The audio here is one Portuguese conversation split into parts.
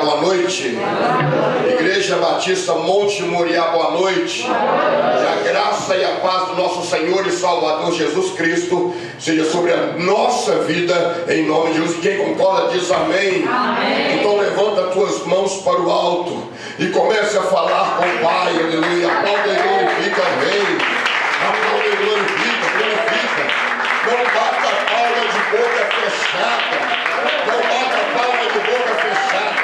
boa noite. Igreja Batista Monte Moriá, boa noite. Que a graça e a paz do nosso Senhor e Salvador Jesus Cristo seja sobre a nossa vida, em nome de Jesus. Quem concorda diz amém. Amém. Então levanta as tuas mãos para o alto e comece a falar com o Pai, aleluia. Aplauda e glorifica o Rei. Aplauda e glorifica. Não bata a palma de boca fechada. Não bata a palma de boca fechada.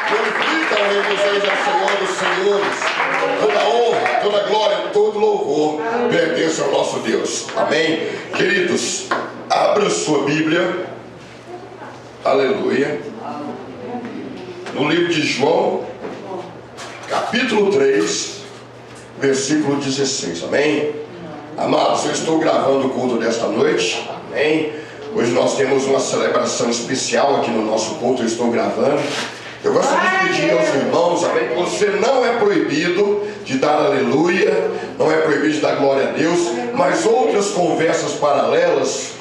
Glorifica o Rei dos Reis, ao Senhor dos Senhores. Toda honra, toda glória, todo louvor pertence ao nosso Deus. Amém? Queridos, abra sua Bíblia. Aleluia. No livro de João, capítulo 3, versículo 16. Amém? Amados, eu estou gravando o culto desta noite. Amém? Hoje nós temos uma celebração especial aqui no nosso culto. Eu estou gravando. Eu gostaria de pedir aos irmãos, amém, que você não é proibido de dar aleluia, não é proibido de dar glória a Deus, mas outras conversas paralelas,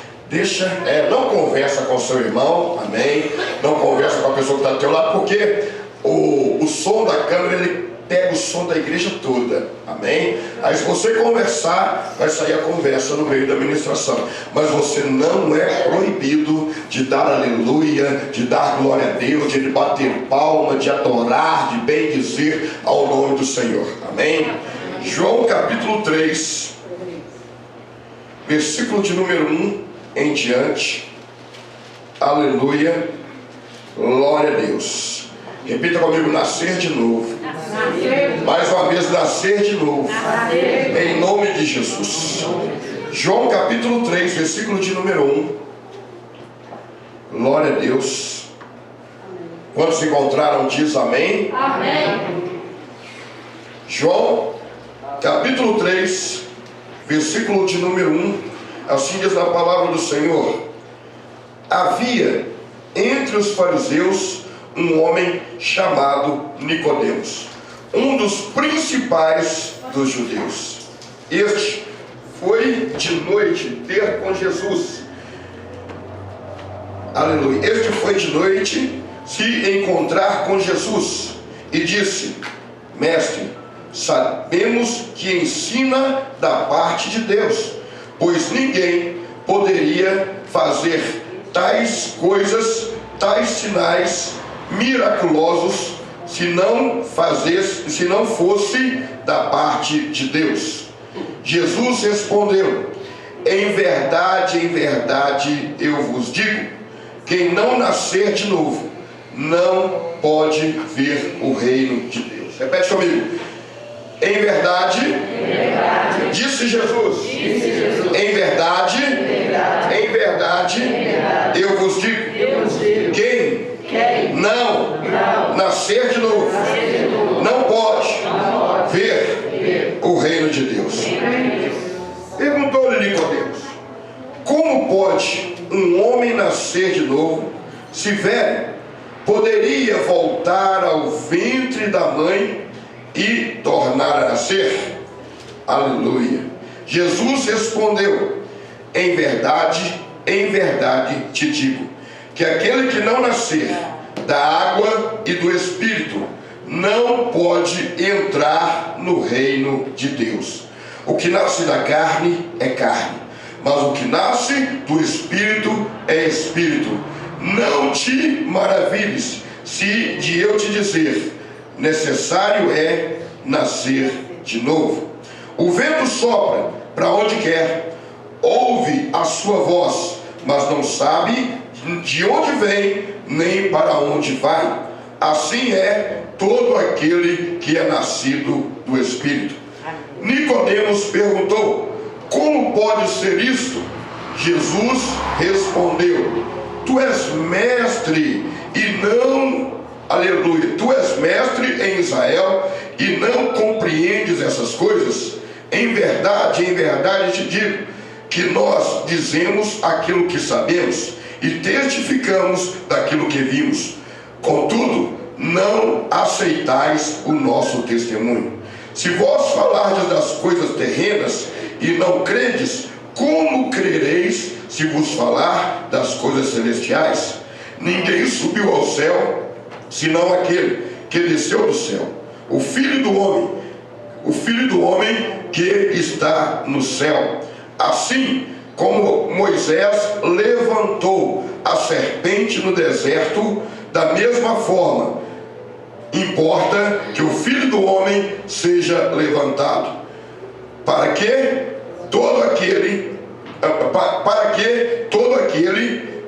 não conversa com seu irmão, amém, não conversa com a pessoa que está do teu lado, porque o som da câmera, ele pega o som da igreja toda, amém? Aí se você conversar, vai sair a conversa no meio da ministração, mas você não é proibido de dar aleluia, de dar glória a Deus, de bater palma, de adorar, de bendizer ao nome do Senhor, amém? João capítulo 3, versículo de número 1 em diante, aleluia, glória a Deus. Repita comigo: nascer de novo. Nascer. Mais uma vez, nascer de novo. Nascer. Em nome de Jesus. João capítulo 3, versículo de número 1. Glória a Deus. Quando se encontraram, diz amém. Amém. João capítulo 3, versículo de número 1. Assim diz a palavra do Senhor: havia entre os fariseus um homem chamado Nicodemos, um dos principais dos judeus. Este foi de noite ter com Jesus. Aleluia. Este foi de noite se encontrar com Jesus e disse: mestre, sabemos que ensina da parte de Deus, pois ninguém poderia fazer tais coisas, tais sinais miraculosos, se não fosse da parte de Deus. Jesus respondeu: em verdade eu vos digo, quem não nascer de novo não pode ver o reino de Deus. Repete comigo: em verdade, disse Jesus, em verdade, eu vos digo, quem não nascer de novo não pode ver o reino de Deus. Perguntou-lhe Nicodemos: como pode um homem nascer de novo, se velho? Poderia voltar ao ventre da mãe e tornar a nascer? Aleluia. Jesus respondeu: em verdade te digo, que aquele que não nascer da água e do Espírito não pode entrar no reino de Deus. O que nasce da carne é carne, mas o que nasce do Espírito é Espírito. Não te maravilhes se de eu te dizer: necessário é nascer de novo. O vento sopra para onde quer, ouve a sua voz, mas não sabe de onde vem nem para onde vai. Assim é todo aquele que é nascido do Espírito. Nicodemos perguntou: como pode ser isto? Jesus respondeu: tu és mestre e não, aleluia, tu és mestre em Israel e não compreendes essas coisas? Em verdade te digo, que nós dizemos aquilo que sabemos e testificamos daquilo que vimos, contudo não aceitais o nosso testemunho. Se vós falardes das coisas terrenas e não credes, como crereis se vos falar das coisas celestiais? Ninguém subiu ao céu senão aquele que desceu do céu, o Filho do homem que está no céu. Assim como Moisés levantou a serpente no deserto, da mesma forma importa que o Filho do homem seja levantado, para que todo aquele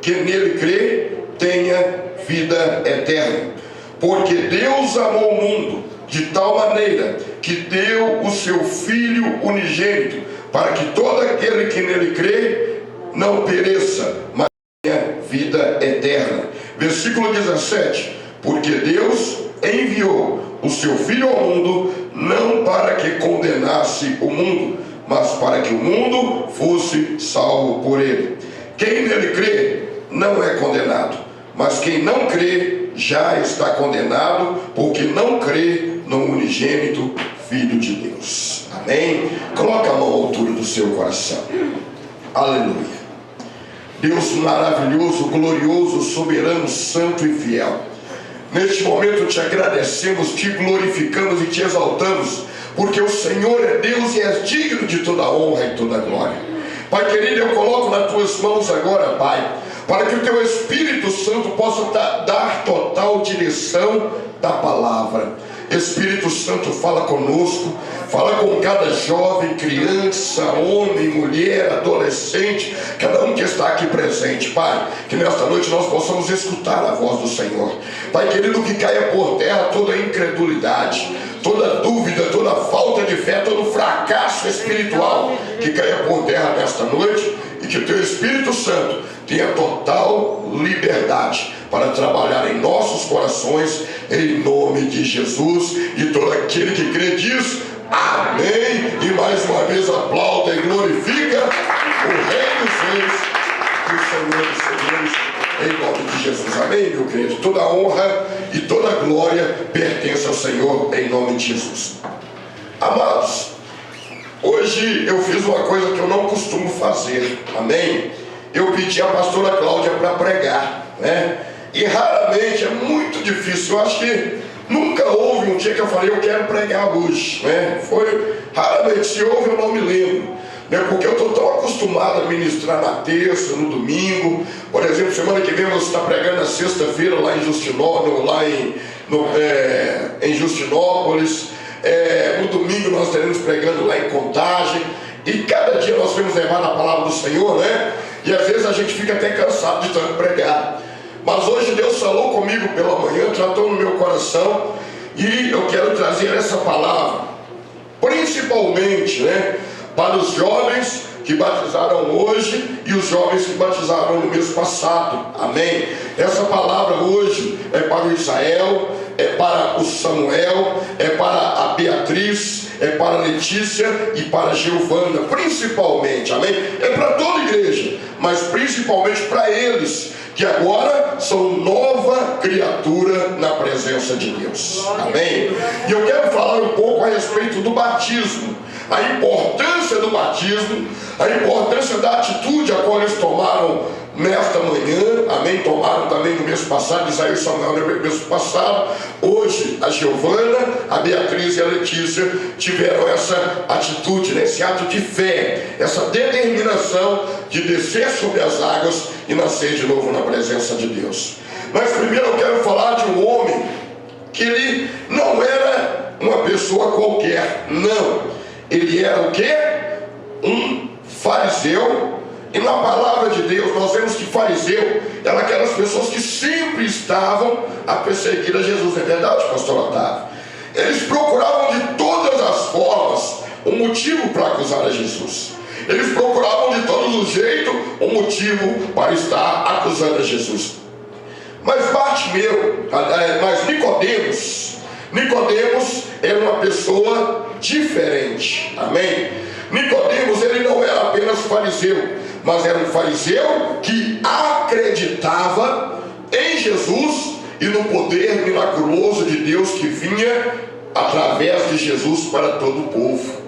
que nele crê tenha vida eterna. Porque Deus amou o mundo de tal maneira que deu o seu Filho unigênito, para que todo aquele que nele crê não pereça, mas tenha vida eterna. Versículo 17: porque Deus enviou o seu Filho ao mundo, não para que condenasse o mundo, mas para que o mundo fosse salvo por ele. Quem nele crê não é condenado, mas quem não crê já está condenado, porque não crê no unigênito Filho de Deus. Amém? Coloca a mão à altura do seu coração. Aleluia. Deus maravilhoso, glorioso, soberano, santo e fiel, neste momento te agradecemos, te glorificamos e te exaltamos, porque o Senhor é Deus e és digno de toda honra e toda glória. Pai querido, eu coloco nas tuas mãos agora, Pai, para que o teu Espírito Santo possa dar total direção da palavra. Espírito Santo, fala conosco, fala com cada jovem, criança, homem, mulher, adolescente, cada um que está aqui presente, Pai, que nesta noite nós possamos escutar a voz do Senhor. Pai querido, que caia por terra toda incredulidade, toda dúvida, toda falta de fé, todo fracasso espiritual, que caia por terra nesta noite, e que o teu Espírito Santo tenha total liberdade para trabalhar em nossos corações, em nome de Jesus. E todo aquele que crê diz amém. E mais uma vez aplauda e glorifica o Rei dos Reis e o Senhor dos Senhores, em nome de Jesus. Amém, meu querido? Toda honra e toda glória pertence ao Senhor, em nome de Jesus. Amados, hoje eu fiz uma coisa que eu não costumo fazer. Amém? Eu pedi a pastora Cláudia para pregar, né? E raramente, é muito difícil. Eu acho que nunca houve um dia que eu falei, eu quero pregar hoje, né? Foi raramente, se houve eu não me lembro, né? Porque eu estou tão acostumado a ministrar na terça, no domingo. Por exemplo, semana que vem você está pregando na sexta-feira lá em Justinópolis. No domingo nós estaremos pregando lá em Contagem. E cada dia nós vamos levar a palavra do Senhor, né? E às vezes a gente fica até cansado de tanto pregar. Mas hoje Deus falou comigo pela manhã, tratou no meu coração, e eu quero trazer essa palavra, principalmente, né, para os jovens que batizaram hoje e os jovens que batizaram no mês passado. Amém? Essa palavra hoje é para o Israel, é para o Samuel, é para a Beatriz, é para a Letícia e para a Giovana, principalmente. Amém? É para toda a igreja, mas principalmente para eles, que agora são nova criatura na presença de Deus. Amém? E eu quero falar um pouco a respeito do batismo, a importância do batismo, a importância da atitude a qual eles tomaram nesta manhã. Amém? Tomaram também no mês passado, Isaías e Samuel no mês passado. Hoje a Giovana, a Beatriz e a Letícia tiveram essa atitude, esse ato de fé, essa determinação de descer sobre as águas e nascer de novo na presença de Deus. Mas primeiro eu quero falar de um homem que ele não era uma pessoa qualquer, não. Ele era o quê? Um fariseu. E na palavra de Deus nós vemos que fariseu eram aquelas pessoas que sempre estavam a perseguir a Jesus. É verdade, pastor Otávio? Eles procuravam de todas as formas um motivo para acusar a Jesus. Eles procuravam de todos os jeitos um motivo para estar acusando a Jesus. Mas Nicodemos era uma pessoa diferente. Amém? Nicodemos, ele não era apenas fariseu, mas era um fariseu que acreditava em Jesus e no poder miraculoso de Deus que vinha através de Jesus para todo o povo.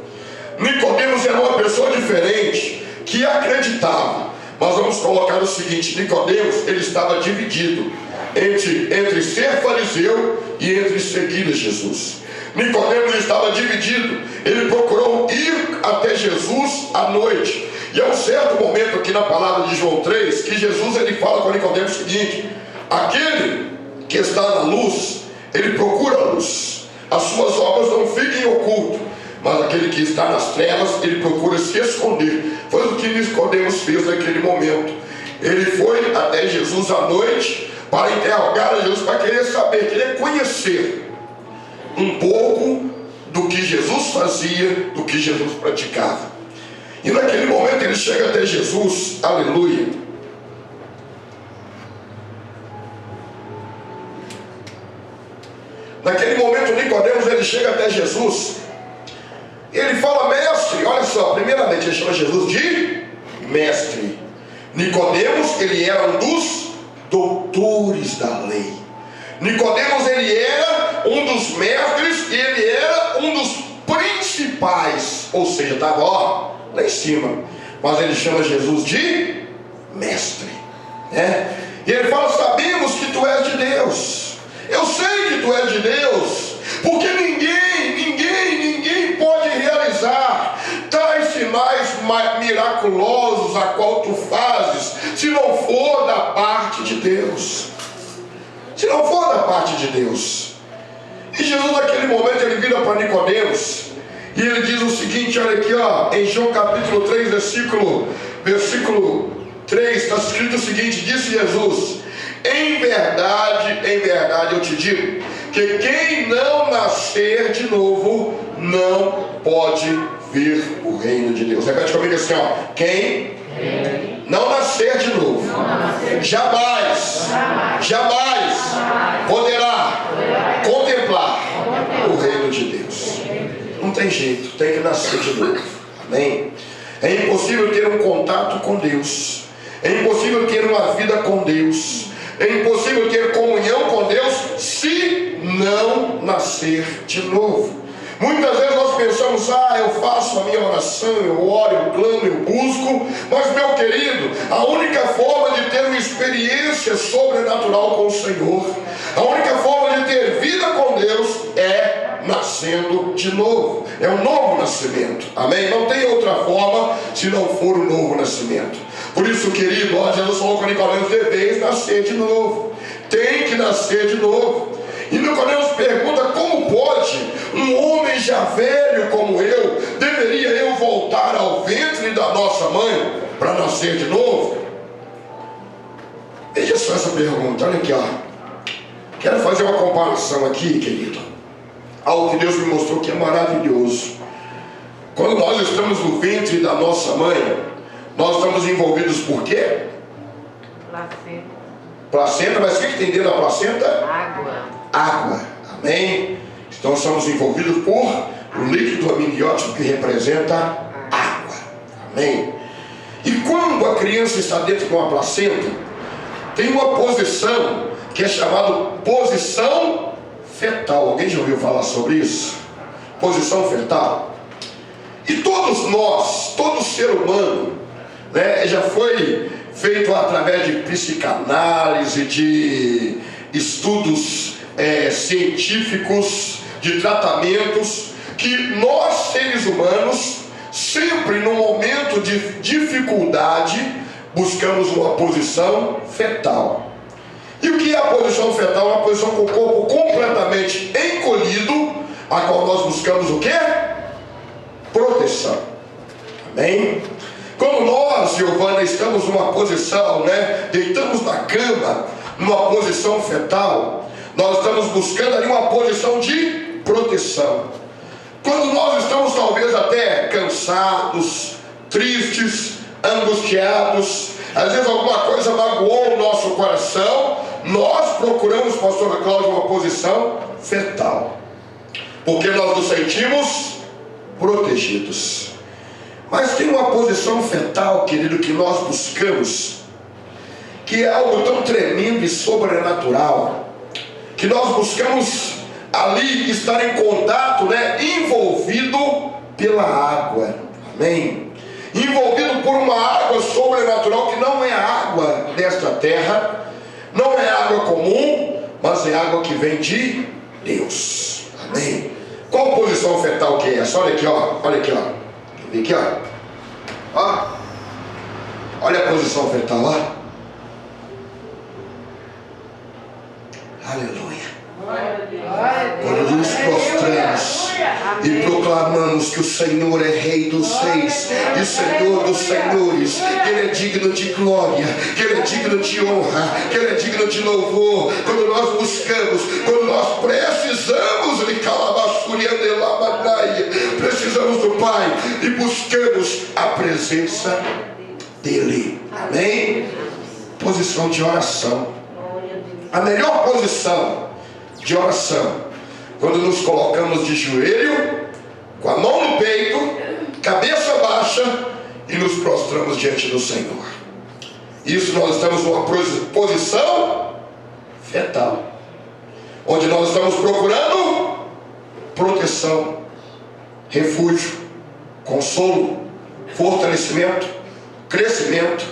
Nicodemos era uma pessoa diferente, que acreditava. Mas vamos colocar o seguinte: Nicodemos, ele estava dividido. entre ser fariseu e entre seguir a Jesus. Nicodemos estava dividido. Ele procurou ir até Jesus à noite. E há um certo momento aqui na palavra de João 3, que Jesus ele fala com Nicodemos o seguinte: aquele que está na luz, ele procura a luz. As suas obras não fiquem ocultas. Mas aquele que está nas trevas, ele procura se esconder. Foi o que Nicodemos fez naquele momento. Ele foi até Jesus à noite para interrogar a Jesus, para querer saber, querer conhecer um pouco do que Jesus fazia, do que Jesus praticava. E naquele momento ele chega até Jesus, aleluia. Naquele momento Nicodemos ele chega até Jesus. Ele fala: mestre, olha só, primeiramente ele chama Jesus de mestre. Nicodemos, ele era um dos doutores da lei. Nicodemos, ele era um dos mestres e ele era um dos principais. Ou seja, estava lá em cima. Mas ele chama Jesus de mestre, né? E ele fala: sabemos que tu és de Deus. Eu sei que tu és de Deus, porque ninguém pode realizar tais sinais miraculosos a qual tu fazes, se não for da parte de Deus. Se não for da parte de Deus. E Jesus naquele momento ele vira para Nicodemos e ele diz o seguinte, olha aqui, ó, em João capítulo 3, versículo 3, está escrito o seguinte: disse Jesus: em verdade eu te digo, que quem não nascer de novo não pode ver o reino de Deus. Repete comigo assim, ó: quem não nascer de novo, jamais poderá contemplar o reino de Deus. Não tem jeito, tem que nascer de novo. Amém? É impossível ter um contato com Deus, é impossível ter uma vida com Deus, é impossível ter comunhão com Deus se não nascer de novo. Muitas vezes nós pensamos: eu faço a minha oração, eu oro, eu clamo, eu busco. Mas, meu querido, a única forma de ter uma experiência sobrenatural com o Senhor, a única forma de ter vida com Deus é nascendo de novo. É um novo nascimento. Amém? Não tem outra forma se não for um novo nascimento. Por isso, querido, Jesus falou com Nicodemos: deveis nascer de novo. Tem que nascer de novo. E Nicodemos pergunta: como pode um homem já velho como eu, deveria eu voltar ao ventre da nossa mãe para nascer de novo? Veja só essa pergunta, olha aqui, ó. Quero fazer uma comparação aqui, querido. Algo que Deus me mostrou que é maravilhoso. Quando nós estamos no ventre da nossa mãe, nós estamos envolvidos por quê? Placenta, mas o que tem dentro da placenta? Água, amém? Então somos envolvidos por o líquido amniótico que representa água, amém? E quando a criança está dentro de uma placenta, tem uma posição que é chamada posição fetal. Alguém já ouviu falar sobre isso? Posição fetal. E todos nós, todo ser humano, né, já foi feito através de psicanálise, de estudos científicos, de tratamentos, que nós seres humanos, sempre no momento de dificuldade, buscamos uma posição fetal. E o que é a posição fetal? Uma posição com o corpo completamente encolhido, a qual nós buscamos o quê? Proteção. Amém? Quando nós, Giovana, estamos numa posição, né, deitamos na cama, numa posição fetal, nós estamos buscando ali uma posição de proteção. Quando nós estamos talvez até cansados, tristes, angustiados, às vezes alguma coisa magoou o nosso coração, nós procuramos, pastora Cláudia, uma posição fetal, porque nós nos sentimos protegidos. Mas tem uma posição fetal, querido, que nós buscamos, que é algo tão tremendo e sobrenatural, que nós buscamos ali estar em contato, né, envolvido pela água, amém? Envolvido por uma água sobrenatural, que não é a água desta terra, Não é água comum, mas é água que vem de Deus. Amém? Qual posição fetal que é essa? Olha aqui, ó. Olha aqui, ó. Vem aqui, ó. Ó. Olha a posição fetal, ó. Aleluia. Quando nos prostramos e proclamamos que o Senhor é Rei dos Reis e Senhor dos Senhores, que Ele é digno de glória, que Ele é digno de honra, que Ele é digno de louvor. Quando nós buscamos, quando nós precisamos do Pai e buscamos a presença dEle. Amém? Posição de oração. A melhor posição de oração, quando nos colocamos de joelho, com a mão no peito, cabeça baixa e nos prostramos diante do Senhor. Isso nós estamos numa posição fetal, onde nós estamos procurando proteção, refúgio, consolo, fortalecimento, crescimento,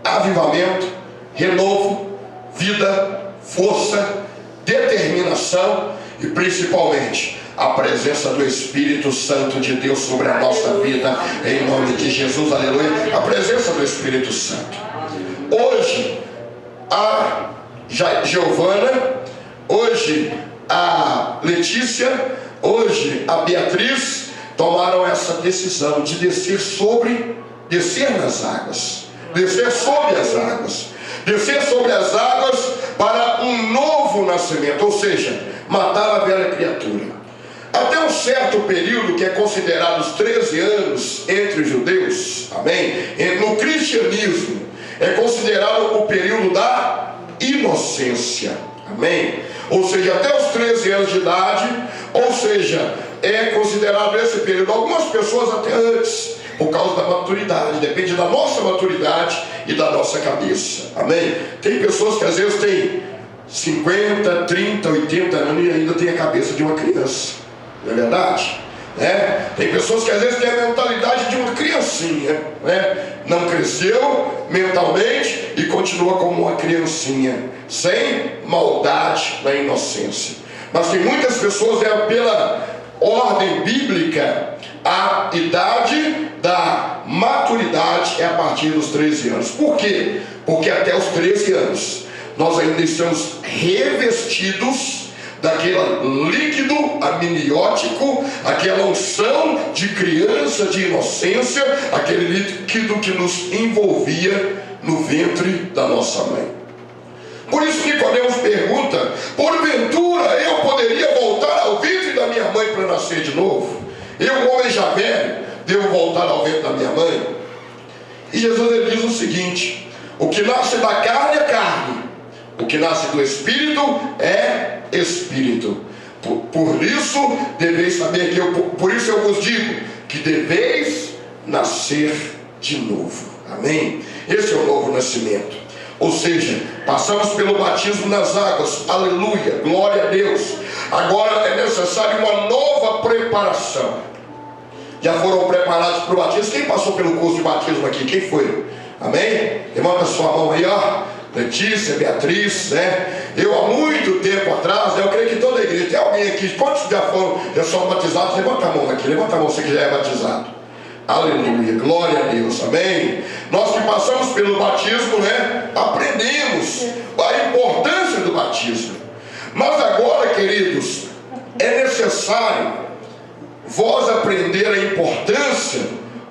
avivamento, renovo, vida, força, determinação e principalmente a presença do Espírito Santo de Deus sobre a nossa vida, em nome de Jesus, aleluia. A presença do Espírito Santo. Hoje a Giovana, hoje a Letícia, hoje a Beatriz tomaram essa decisão de descer nas águas, descer sobre as águas, descer sobre as águas para um novo nascimento, ou seja, matar a velha criatura. Até um certo período, que é considerado os 13 anos entre os judeus, amém? No cristianismo, é considerado o período da inocência, amém? Ou seja, até os 13 anos de idade, ou seja, é considerado esse período. Algumas pessoas até antes, por causa da maturidade, depende da nossa maturidade e da nossa cabeça, amém? Tem pessoas que às vezes têm 50, 30, 80 anos e ainda tem a cabeça de uma criança, não é verdade? Tem pessoas que às vezes têm a mentalidade de uma criancinha, não cresceu mentalmente e continua como uma criancinha, sem maldade na inocência. Mas tem muitas pessoas, pela ordem bíblica, a idade da maturidade é a partir dos 13 anos. Por quê? Porque até os 13 anos nós ainda estamos revestidos daquele líquido amniótico, aquela unção de criança, de inocência, aquele líquido que nos envolvia no ventre da nossa mãe. Por isso Nicodemos pergunta: porventura eu poderia voltar ao ventre da minha mãe para nascer de novo? Eu, homem já velho, devo voltar ao ventre da minha mãe? E Jesus ele diz o seguinte: o que nasce da carne é carne, o que nasce do Espírito é Espírito. Por isso deveis saber por isso eu vos digo que deveis nascer de novo. Amém? Esse é o novo nascimento. Ou seja, passamos pelo batismo nas águas, aleluia, glória a Deus. Agora é necessário uma nova preparação. Já foram preparados para o batismo? Quem passou pelo curso de batismo aqui? Quem foi? Amém? Levanta sua mão aí, ó. Letícia, Beatriz, Eu há muito tempo atrás, eu creio que toda a igreja, tem alguém aqui, quantos já são batizados? Levanta a mão aqui, levanta a mão você que já é batizado. Aleluia, glória a Deus, amém? Nós que passamos pelo batismo, aprendemos a importância do batismo. Mas agora, queridos, é necessário vós aprender a importância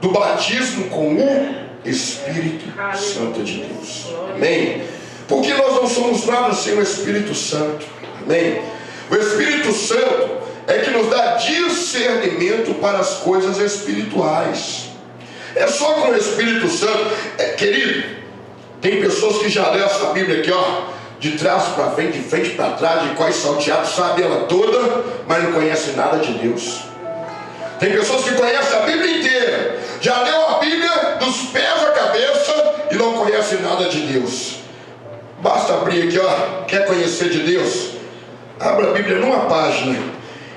do batismo com o Espírito Santo de Deus, amém? Porque nós não somos nada sem o Espírito Santo, amém? O Espírito Santo é que nos dá discernimento para as coisas espirituais. É só com o Espírito Santo, querido, tem pessoas que já lêem essa Bíblia aqui, ó, de trás para frente, de frente para trás, de quais salteados, sabe ela toda, mas não conhece nada de Deus. Tem pessoas que conhecem a Bíblia inteira, já leu a Bíblia dos pés à cabeça e não conhece nada de Deus. Basta abrir aqui, ó, quer conhecer de Deus? Abra a Bíblia numa página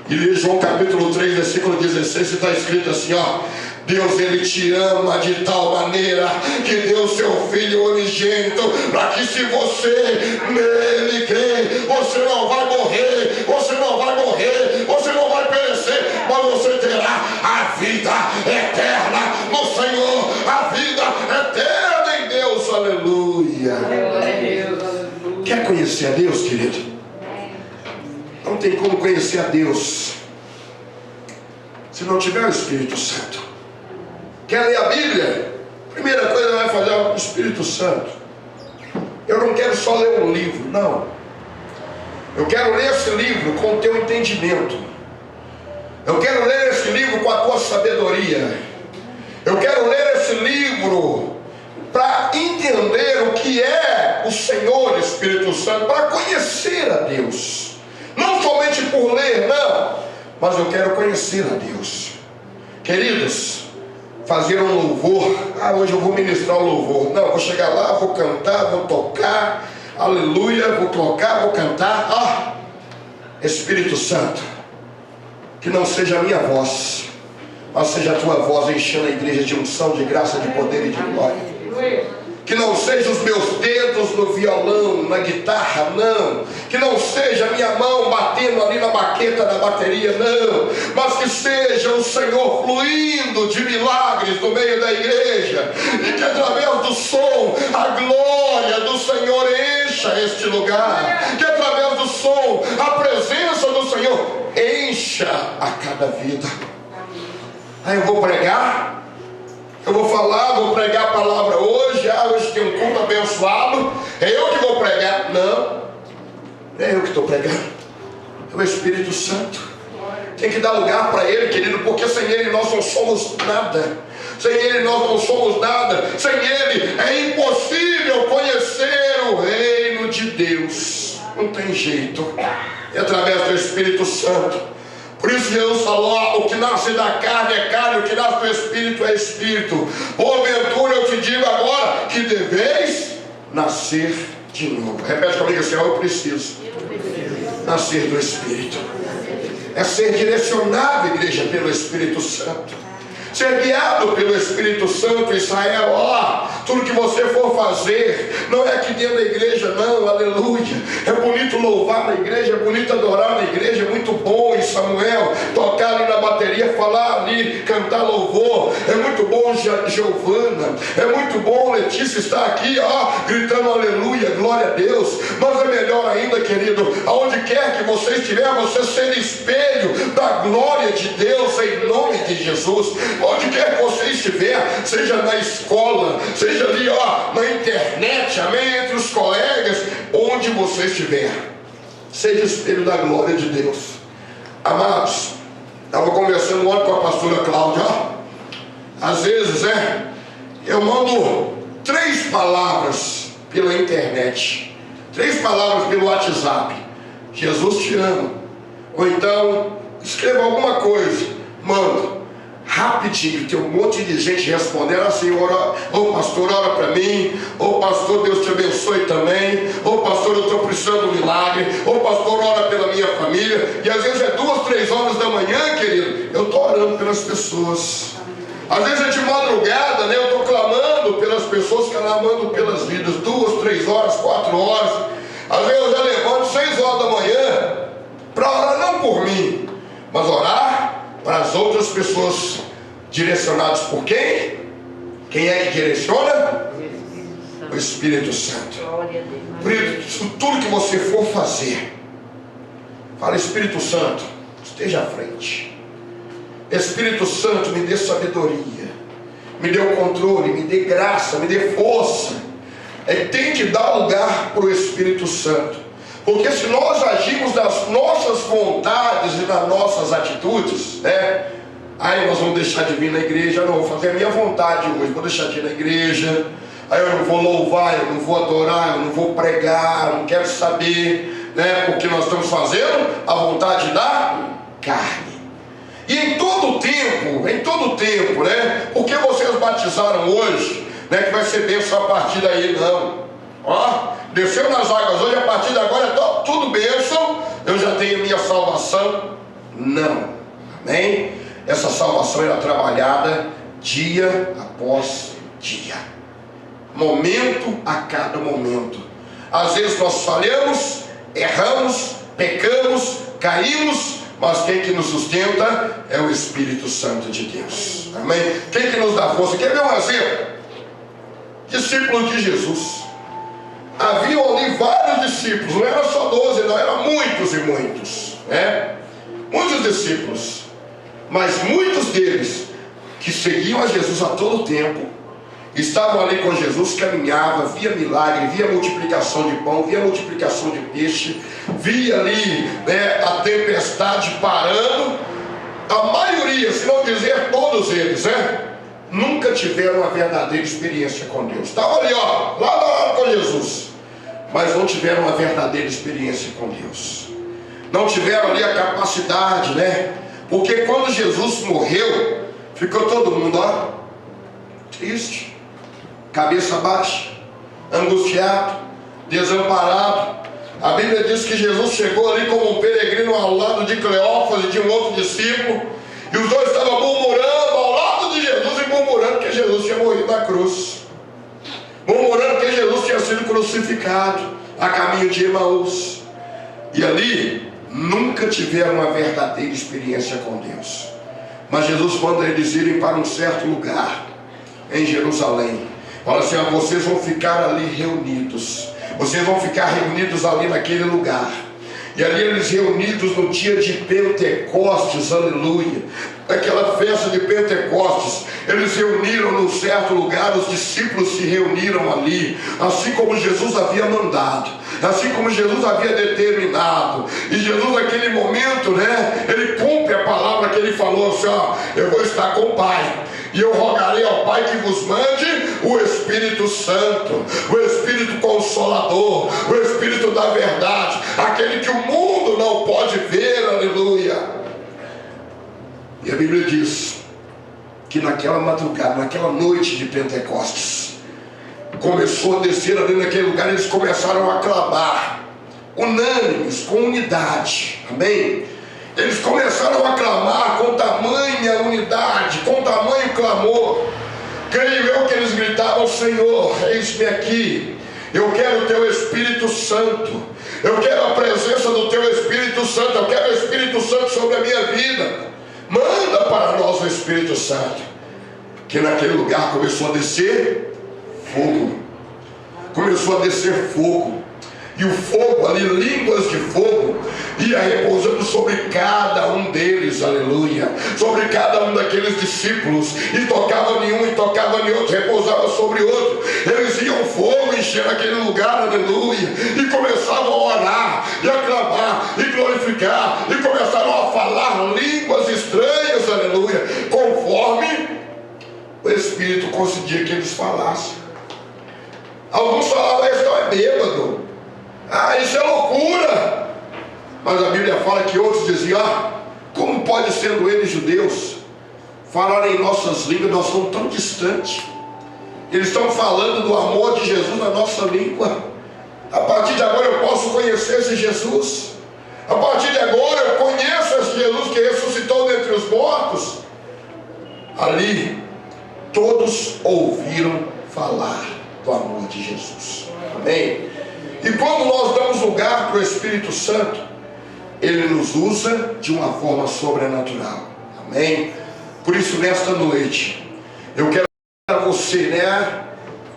e lê João capítulo 3, versículo 16, e está escrito assim, ó: Deus, Ele te ama de tal maneira que deu seu Filho unigênito, para que se você nele crê, você não vai morrer, você não vai morrer, você não vai perecer, mas você terá a vida eterna no Senhor, a vida eterna em Deus. Aleluia. Quer conhecer a Deus, querido? Não tem como conhecer a Deus se não tiver o Espírito Santo. Quer ler a Bíblia? Primeira coisa que vai fazer é o Espírito Santo. Eu não quero só ler um livro, não. Eu quero ler esse livro com o teu entendimento. Eu quero ler esse livro com a tua sabedoria. Eu quero ler esse livro para entender o que é o Senhor Espírito Santo, para conhecer a Deus. Não somente por ler, não, mas eu quero conhecer a Deus. Queridos, fazer um louvor, hoje eu vou ministrar o louvor. Não, vou chegar lá, vou cantar, vou tocar, aleluia, vou tocar, vou cantar. Espírito Santo, que não seja a minha voz, mas seja a tua voz enchendo a igreja de unção, de graça, de poder e de glória. Que não seja os meus dedos no violão, na guitarra, não. Que não seja a minha mão batendo ali na baqueta da bateria, não. Mas que seja o Senhor fluindo de milagres no meio da igreja. E que através do som, a glória do Senhor encha este lugar. Que através do som, a presença do Senhor encha a cada vida. Aí eu vou pregar. Eu vou falar, vou pregar a palavra hoje. Hoje tem um culto abençoado. É eu que vou pregar. Não, não é eu que estou pregando, é o Espírito Santo. Tem que dar lugar para Ele, querido, porque sem Ele nós não somos nada. Sem Ele nós não somos nada. Sem Ele é impossível conhecer o reino de Deus. Não tem jeito. É através do Espírito Santo. Por isso Jesus falou: o que nasce da carne é carne, o que nasce do Espírito é Espírito. Porventura eu te digo agora que deveis nascer de novo. Repete comigo assim: eu preciso nascer do Espírito. É ser direcionado, igreja, pelo Espírito Santo. Ser guiado pelo Espírito Santo. Israel, tudo que você for fazer, não é aqui dentro da igreja, não, aleluia. É bonito louvar na igreja, é bonito adorar na igreja, é muito bom em Samuel, tocar ali na bateria, falar ali, cantar louvor, é muito bom Giovana, é muito bom Letícia estar aqui, gritando aleluia, glória a Deus. Mas é melhor ainda, querido, aonde quer que você estiver, você ser espelho da glória de Deus, em nome de Jesus. Onde quer que você estiver, seja na escola, seja ali na internet, amém, entre os colegas, onde você estiver, seja espelho da glória de Deus. Amados, estava conversando ontem com a pastora Cláudia. Às vezes eu mando 3 palavras pela internet, 3 palavras pelo WhatsApp: Jesus te ama. Ou então escreva alguma coisa, manda rapidinho, tem um monte de gente respondendo assim: ô pastor, ora para mim, ô pastor, Deus te abençoe também, ô pastor, eu estou precisando de um milagre, ô pastor, ora pela minha família. E às vezes é 2, 3 horas da manhã, querido, eu estou orando pelas pessoas. Às vezes é de madrugada, eu estou clamando pelas pessoas, clamando pelas vidas, 2, 3 horas, 4 horas. Às vezes eu já levanto 6 horas da manhã para orar, não por mim, mas orar para as outras pessoas, direcionadas por quem? Quem é que direciona? O Espírito Santo. Por isso, tudo que você for fazer, fala: Espírito Santo, esteja à frente. Espírito Santo, me dê sabedoria, me dê o controle, me dê graça, me dê força. Tem que dar lugar para o Espírito Santo. Porque se nós agimos nas nossas vontades e nas nossas atitudes, aí nós vamos deixar de vir na igreja. Não, vou fazer a minha vontade hoje, vou deixar de ir na igreja. Aí eu não vou louvar, eu não vou adorar, eu não vou pregar, eu não quero saber, porque nós estamos fazendo a vontade da carne. E em todo tempo, porque vocês batizaram hoje, que vai ser bênção a partir daí, não. Desceu nas águas hoje, a partir de agora é tudo bênção, eu já tenho minha salvação. Não, amém? Essa salvação era trabalhada dia após dia, momento a cada momento. Às vezes nós falhamos, erramos, pecamos, caímos, mas quem que nos sustenta é o Espírito Santo de Deus. Amém? Quem que nos dá força? Quer ver um exemplo? Discípulos de Jesus. Haviam ali vários discípulos, não era só 12, não, eram muitos e muitos, né? Muitos discípulos, mas muitos deles que seguiam a Jesus a todo tempo, estavam ali com Jesus, caminhava, via milagre, via multiplicação de pão, via multiplicação de peixe, via ali, né, a tempestade parando. A maioria, se não dizer todos eles, né, nunca tiveram uma verdadeira experiência com Deus. Estavam ali, ó, lá com Jesus, mas não tiveram uma verdadeira experiência com Deus. Não tiveram ali a capacidade, né? Porque quando Jesus morreu, ficou todo mundo, ó, triste, cabeça baixa, angustiado, desamparado. A Bíblia diz que Jesus chegou ali como um peregrino ao lado de Cleófas e de um outro discípulo, e os dois estavam murmurando ao lado de Jesus e murmurando que Jesus tinha morrido na cruz, murmurando que Jesus tinha sido crucificado a caminho de Emaús. E ali nunca tiveram uma verdadeira experiência com Deus. Mas Jesus manda eles irem para um certo lugar em Jerusalém. Fala assim: ó, vocês vão ficar ali reunidos. Vocês vão ficar reunidos ali naquele lugar. E ali eles reunidos no dia de Pentecostes, aleluia, aquela festa de Pentecostes, eles reuniram num certo lugar, os discípulos se reuniram ali, assim como Jesus havia mandado, assim como Jesus havia determinado. E Jesus naquele momento, né, ele cumpre a palavra que ele falou assim: ó, eu vou estar com o Pai, e eu rogarei ao Pai que vos mande o Espírito Santo, o Espírito Consolador, o Espírito da verdade, aquele que o mundo não pode ver, aleluia. E a Bíblia diz que naquela madrugada, naquela noite de Pentecostes, começou a descer ali naquele lugar, eles começaram a clamar, unânimes, com unidade, amém? Eles começaram a clamar com tamanha unidade, com tamanho clamor. Creio eu que eles gritavam: Senhor, eis-me aqui, eu quero o Teu Espírito Santo, eu quero a presença do Teu Espírito Santo, eu quero o Espírito Santo sobre a minha vida. Manda para nós o Espírito Santo. Que naquele lugar começou a descer fogo, começou a descer fogo. E o fogo ali, línguas de fogo, ia repousando sobre cada um deles, aleluia, sobre cada um daqueles discípulos, e tocava em um e tocava em outro, repousava sobre outro. Eles iam fogo encher aquele lugar, aleluia, e começavam a orar, e a clamar, e glorificar, e começaram a falar línguas estranhas, aleluia, conforme o Espírito concedia que eles falassem. Alguns falavam: esse não é bêbado, ah, isso é loucura. Mas a Bíblia fala que outros diziam: ah, como pode, sendo eles judeus, falar em nossas línguas? Nós somos tão distantes. Eles estão falando do amor de Jesus na nossa língua. A partir de agora eu posso conhecer esse Jesus. A partir de agora eu conheço esse Jesus que ressuscitou dentre os mortos. Ali todos ouviram falar do amor de Jesus. Amém? E quando nós damos lugar para o Espírito Santo, Ele nos usa de uma forma sobrenatural. Amém? Por isso, nesta noite, eu quero a você, né?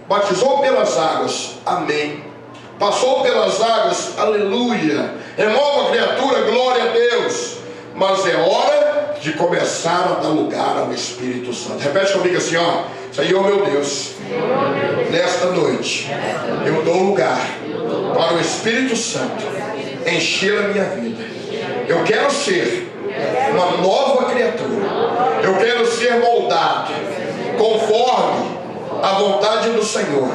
Batizou pelas águas, amém. Passou pelas águas, aleluia. É nova criatura, glória a Deus. Mas é hora de começar a dar lugar ao Espírito Santo. Repete comigo assim, ó: Senhor meu Deus, nesta noite eu dou lugar para o Espírito Santo encher a minha vida. Eu quero ser uma nova criatura. Eu quero ser moldado conforme a vontade do Senhor.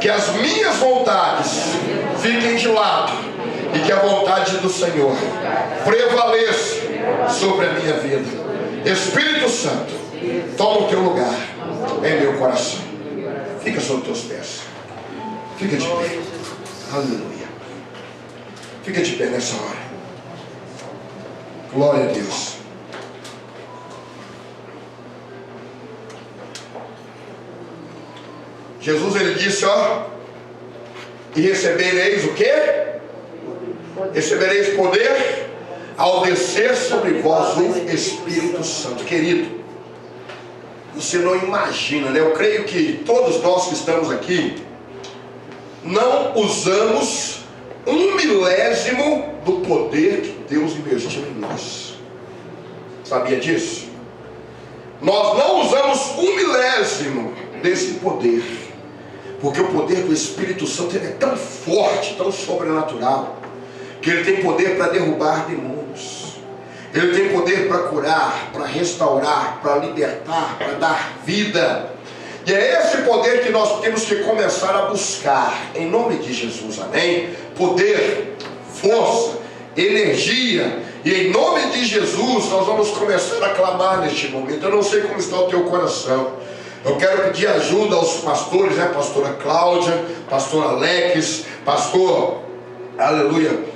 Que as minhas vontades fiquem de lado e que a vontade do Senhor prevaleça sobre a minha vida. Espírito Santo, toma o teu lugar em meu coração. Fica sobre os teus pés. Fica de pé. Aleluia. Fica de pé nessa hora. Glória a Deus. Jesus ele disse, ó, e recebereis o quê? Recebereis poder ao descer sobre vós o Espírito Santo. Querido, você não imagina, né? Eu creio que todos nós que estamos aqui não usamos 1/1000 do poder que Deus investiu em nós. Sabia disso? Nós não usamos 1/1000 desse poder, porque o poder do Espírito Santo ele é tão forte, tão sobrenatural, que ele tem poder para derrubar demônios, ele tem poder para curar, para restaurar, para libertar, para dar vida. E é esse poder que nós temos que começar a buscar, em nome de Jesus, amém? Poder, força, energia, e em nome de Jesus nós vamos começar a clamar neste momento. Eu não sei como está o teu coração. Eu quero pedir ajuda aos pastores, né? Pastora Cláudia, pastor Alex, pastor, aleluia,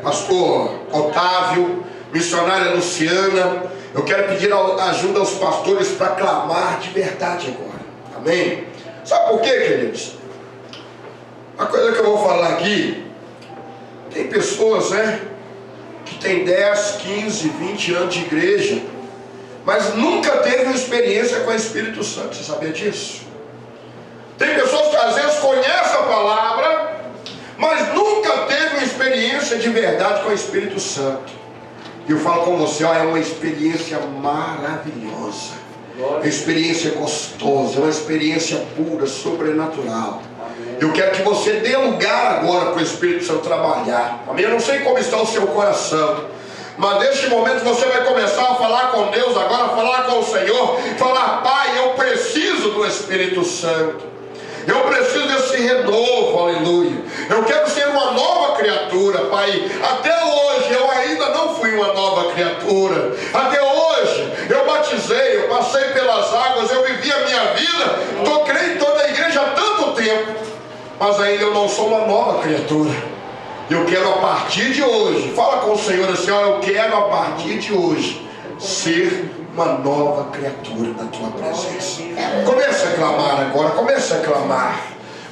pastor Otávio, missionária Luciana. Eu quero pedir ajuda aos pastores para clamar de verdade agora, amém? Sabe por quê, queridos? A coisa que eu vou falar aqui, tem pessoas, né, que tem 10, 15, 20 anos de igreja, mas nunca teve uma experiência com o Espírito Santo. Você sabia disso? Tem pessoas que às vezes conhecem a palavra, mas nunca teve uma experiência de verdade com o Espírito Santo. E eu falo com você, ó, é uma experiência maravilhosa, uma experiência gostosa, uma experiência pura, sobrenatural. Eu quero que você dê lugar agora para o Espírito Santo trabalhar. Amém? Eu não sei como está o seu coração, mas neste momento você vai começar a falar com Deus agora, falar com o Senhor, falar: Pai, eu preciso do Espírito Santo, eu preciso desse renovo, aleluia. Eu quero ser uma nova criatura, Pai. Até hoje eu ainda não fui uma nova criatura. Até hoje eu batizei, eu passei pelas águas, eu vivi a minha vida, estou crente toda a igreja há tanto tempo, mas ainda eu não sou uma nova criatura. Eu quero a partir de hoje, fala com o Senhor assim, ó, eu quero a partir de hoje ser uma nova criatura na tua presença. Comece a clamar agora, comece a clamar,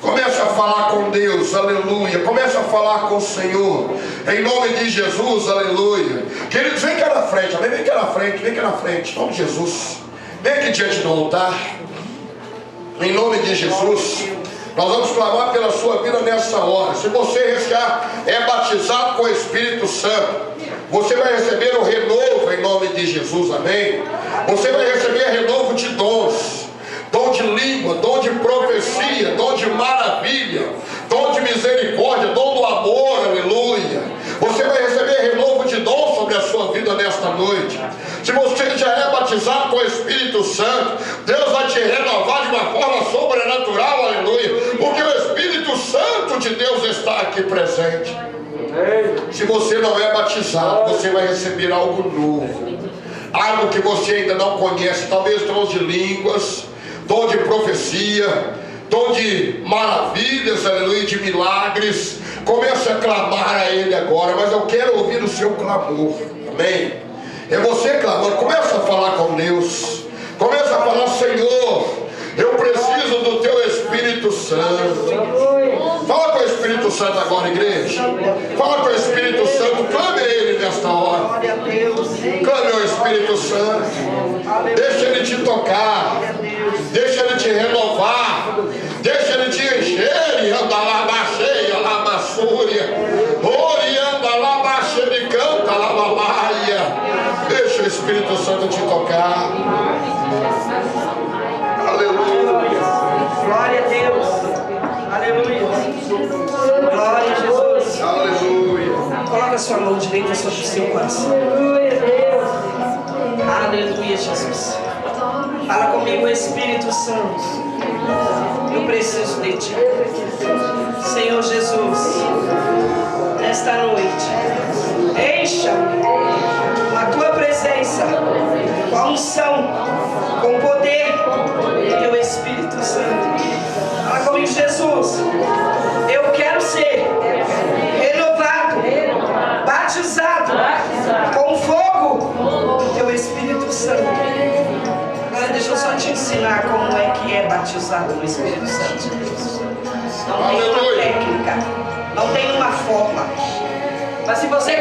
comece a falar com Deus, aleluia. Comece a falar com o Senhor, em nome de Jesus, aleluia. Queridos, vem cá na frente, amém? Vem cá na frente, vem cá na frente, em nome de Jesus. Vem aqui diante do altar, em nome de Jesus. Nós vamos clamar pela sua vida nessa hora. Se você já é batizado com o Espírito Santo, você vai receber o renovo em nome de Jesus, amém? Você vai receber renovo de dons, dom de língua, dom de profecia, dom de maravilha, dom de misericórdia, dom do amor, aleluia. Você vai receber renovo de dom sobre a sua vida nesta noite. Se você já é batizado com o Espírito Santo, Deus vai te renovar de uma forma sobrenatural, aleluia, porque o Espírito Santo de Deus está aqui presente. Se você não é batizado, você vai receber algo novo, algo que você ainda não conhece, talvez dom de línguas, dom de profecia, dom de maravilhas, aleluia, de milagres. Comece a clamar a Ele agora, mas eu quero ouvir o seu clamor, amém? É você clamando, começa a falar com Deus, começa a falar: Senhor, eu preciso do Teu Espírito Santo. Fala com o Espírito Santo agora, igreja. Fala com o Espírito Santo, clame a Ele nesta hora. Clame ao Espírito Santo, deixa Ele te tocar, deixa Ele te renovar, deixa Ele te encher. E anda lá, baixeia, lá, massúria, ori, anda lá, baixa, ele canta, lá, mamaia. Deixa o Espírito Santo te tocar. Aleluia. Glória a Deus. Aleluia. Glória a Jesus. Aleluia. Coloca a sua mão direita sobre o seu coração. Aleluia, Jesus. Fala comigo, Espírito Santo. Eu preciso de Ti. Senhor Jesus, nesta noite, encha-me com a Tua presença, com a unção, com o poder do Teu Espírito Santo. Fala comigo, Jesus. Eu quero ser renovado, batizado com o fogo do Teu Espírito Santo. Agora deixa eu só te ensinar. ensinar como é que é batizado no Espírito Santo de Deus. Não tem uma técnica, não tem uma forma. Mas se você